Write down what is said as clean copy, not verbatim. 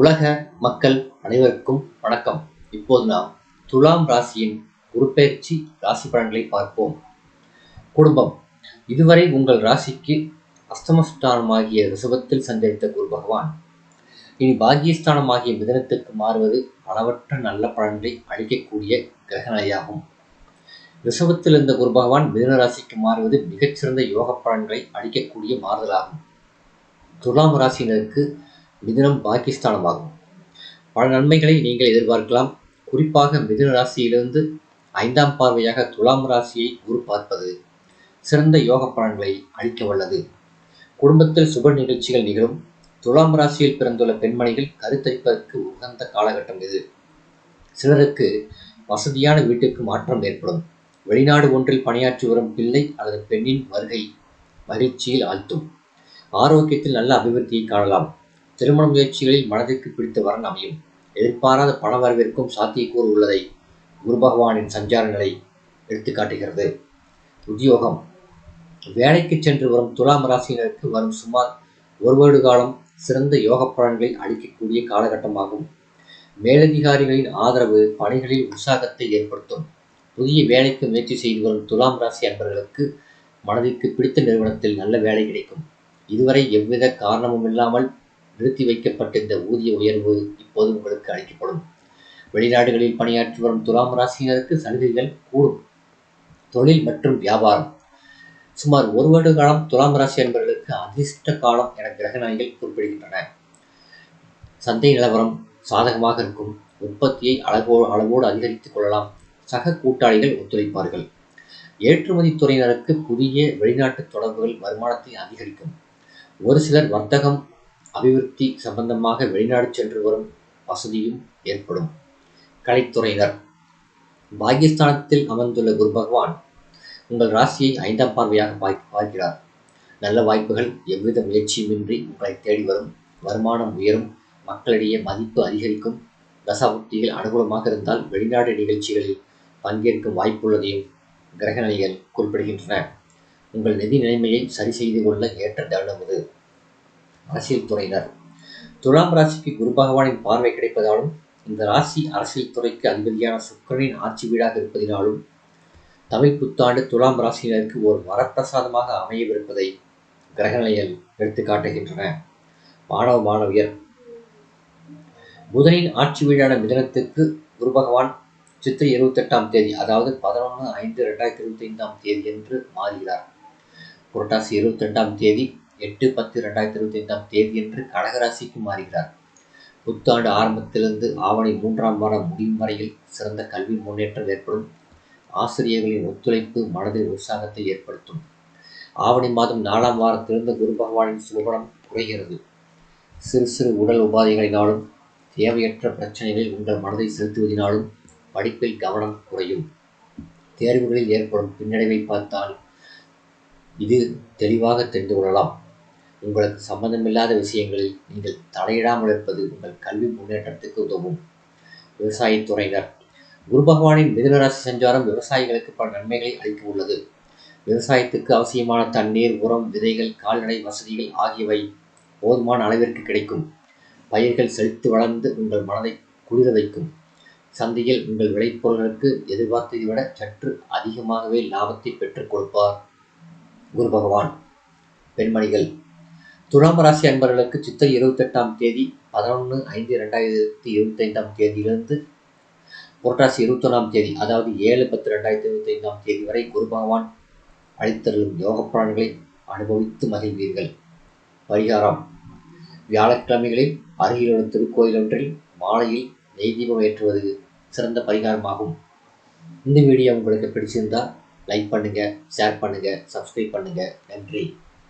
உலக மக்கள் அனைவருக்கும் வணக்கம். இப்போது நாம் துலாம் ராசியின் குருப்பெயர்ச்சி ராசி பலன்களை பார்ப்போம். குடும்பம். இதுவரை உங்கள் ராசிக்கு அஷ்டமஸ்தானமாகிய ரிஷபத்தில் சஞ்சரித்த குரு பகவான் இனி பாக்கியஸ்தானமாகிய மிதனத்திற்கு மாறுவது அளவற்ற நல்ல பலன்களை அளிக்கக்கூடிய கிரகநிலையாகும். ரிஷபத்தில் இருந்த குரு பகவான் மிதன ராசிக்கு மாறுவது மிகச்சிறந்த யோக பலன்களை அளிக்கக்கூடிய மாறுதலாகும். துலாம் ராசியினருக்கு மிதுனம் பாக்கியஸ்தானமாகும். பல நன்மைகளை நீங்கள் எதிர்பார்க்கலாம். குறிப்பாக மிதுன ராசியிலிருந்து 5ஆம் பார்வையாக துலாம் ராசியை குரு பார்ப்பது சிறந்த யோக பலன்களை அளிக்க வல்லது. குடும்பத்தில் சுப நிகழ்ச்சிகள் நிகழும். துலாம் ராசியில் பிறந்துள்ள பெண்மணிகள் கருத்தரிப்பதற்கு உகந்த காலகட்டம் இது. சிலருக்கு வசதியான வீட்டுக்கு மாற்றம் ஏற்படும். வெளிநாடு ஒன்றில் பணியாற்றி வரும் பிள்ளை அல்லது பெண்ணின் வருகை மகிழ்ச்சியில் ஆழ்த்தும். ஆரோக்கியத்தில் நல்ல அபிவிருத்தியை காணலாம். திருமண முயற்சிகளில் மனதிற்கு பிடித்த வரன் அமையும். எதிர்பாராத பண வரவிற்கும் சாத்தியக்கூறு உள்ளதை குரு பகவானின் சஞ்சார நிலை எடுத்துக்காட்டுகிறது. உத்தியோகம். வேலைக்கு சென்று வரும் துலாம் ராசியினருக்கு வரும் சுமார் 1 வருட காலம் சிறந்த யோக பலன்களை அளிக்கக்கூடிய காலகட்டமாகும். மேலதிகாரிகளின் ஆதரவு பணிகளில் உற்சாகத்தை ஏற்படுத்தும். புதிய வேலைக்கு முயற்சி செய்து வரும் துலாம் ராசி அன்பர்களுக்கு மனதிற்கு பிடித்த நிறுவனத்தில் நல்ல வேலை கிடைக்கும். இதுவரை எவ்வித காரணமும் இல்லாமல் நிறுத்தி வைக்கப்பட்ட இந்த ஊதிய உயர்வு இப்போது உங்களுக்கு அளிக்கப்படும். வெளிநாடுகளில் பணியாற்றி வரும் துலாம் ராசியினருக்கு சலுகைகள் கூடும். தொழில் மற்றும் வியாபாரம். சுமார் 1 வருட காலம் துலாம் ராசி அன்பர்களுக்கு அதிர்ஷ்ட காலம் என கிரகநிலைகள் குறிப்பிடுகின்றன. சந்தை நிலவரம் சாதகமாக இருக்கும். உற்பத்தியை அளவோடு அதிகரித்துக் கொள்ளலாம். சக கூட்டாளிகள் ஒத்துழைப்பார்கள். ஏற்றுமதி துறையினருக்கு புதிய வெளிநாட்டு தொடர்புகள் வருமானத்தை அதிகரிக்கும். ஒரு சிலர் வர்த்தகம் அபிவிருத்தி சம்பந்தமாக வெளிநாடு சென்று வரும் வசதியும் ஏற்படும். கலைத்துறையினர். பாக்கியஸ்தானத்தில் அமர்ந்துள்ள குரு பகவான் உங்கள் ராசியை 5ஆம் பார்வையாக பார்க்கிறார். நல்ல வாய்ப்புகள் எவ்வித முயற்சியுமின்றி உங்களை தேடி வரும். வருமானம் உயரும். மக்களிடையே மதிப்பு அதிகரிக்கும். தசாபுக்திகள் அனுகூலமாக இருந்தால் வெளிநாடு நிகழ்ச்சிகளில் பங்கேற்கும் வாய்ப்புள்ளதையும் கிரகநிலைகள் குறிப்பிடுகின்றன. உங்கள் நிதி நிலைமையை சரி செய்து கொள்ள ஏற்ற தருணம் இது. அரசியல் துறையினர். துலாம் ராசிக்கு குரு பகவானின் பார்வை கிடைப்பதாலும் இந்த ராசி அரசியல் துறைக்கு அதிபதியான சுக்கிரனின் ஆட்சி வீடாக இருப்பதினாலும் தமிழ் புத்தாண்டு துலாம் ராசியினருக்கு ஒரு வரப்பிரசாதமாக அமையவிருப்பதை கிரகநிலைகள் எடுத்து காட்டுகின்றன. மாணவ மாணவியர். புதனின் ஆட்சி வீடான மிதனத்துக்கு குரு பகவான் சித்திரை 28ஆம் தேதி அதாவது 11/5/2025 தேதி என்று மாறுகிறார். புரட்டாசி 22ஆம் தேதி 8/10/2025 தேதியன்று கடகராசிக்கு மாறுகிறார். புத்தாண்டு ஆரம்பத்திலிருந்து ஆவணி 3ஆம் வாரம் முடியும் வரையில் சிறந்த கல்வி முன்னேற்றம் ஏற்படும். ஆசிரியர்களின் ஒத்துழைப்பு மனதில் உற்சாகத்தை ஏற்படுத்தும். ஆவணி மாதம் 4ஆம் வாரத்திலிருந்து குரு பகவானின் சுபபலம் குறைகிறது. சிறு சிறு உடல் உபாதைகளினாலும் தேவையற்ற பிரச்சனைகளில் உங்கள் மனதை செலுத்துவதனாலும் படிப்பில் கவனம் குறையும். தேர்வுகளில் ஏற்படும் பின்னடைவை பார்த்தால் இது தெளிவாக தெரிந்து கொள்ளலாம். உங்களுக்கு சம்பந்தமில்லாத விஷயங்களில் நீங்கள் தலையிடாமல் இருப்பது உங்கள் கல்வி முன்னேற்றத்துக்கு உதவும். விவசாயத்துறையினர். குரு பகவானின் மிதுன ராசி சஞ்சாரம் விவசாயிகளுக்கு பல நன்மைகளை அளிக்க உள்ளது. விவசாயத்துக்கு அவசியமான தண்ணீர், உரம், விதைகள், கால்நடை வசதிகள் ஆகியவை போதுமான அளவிற்கு கிடைக்கும். பயிர்கள் செழித்து வளர்ந்து உங்கள் மனதை குளிர வைக்கும். சந்தையில் உங்கள் விளைபொருள்களுக்கு எதிர்பார்த்ததை விட சற்று அதிகமாகவே லாபத்தை பெற்றுக் கொடுப்பார் குரு பகவான். பெண்மணிகள். துலாம் ராசி அன்பர்களுக்கு சித்திரை 28ஆம் தேதி 11/5/2025 தேதியிலிருந்து புரட்டாசி 21ஆம் தேதி அதாவது 7/10/2025 தேதி வரை குரு பகவான் அளித்தருளும் யோக பலன்களை அனுபவித்து மகிழ்வீர்கள். பரிகாரம். வியாழக்கிழமைகளில் அருகிலுள்ள திருக்கோயில் ஒன்றில் மாலையில் நெய் தீபம் ஏற்றுவது சிறந்த பரிகாரமாகும். இந்த வீடியோ உங்களுக்கு பிடிச்சிருந்தா லைக் பண்ணுங்க, ஷேர் பண்ணுங்க, சப்ஸ்கிரைப் பண்ணுங்க. நன்றி.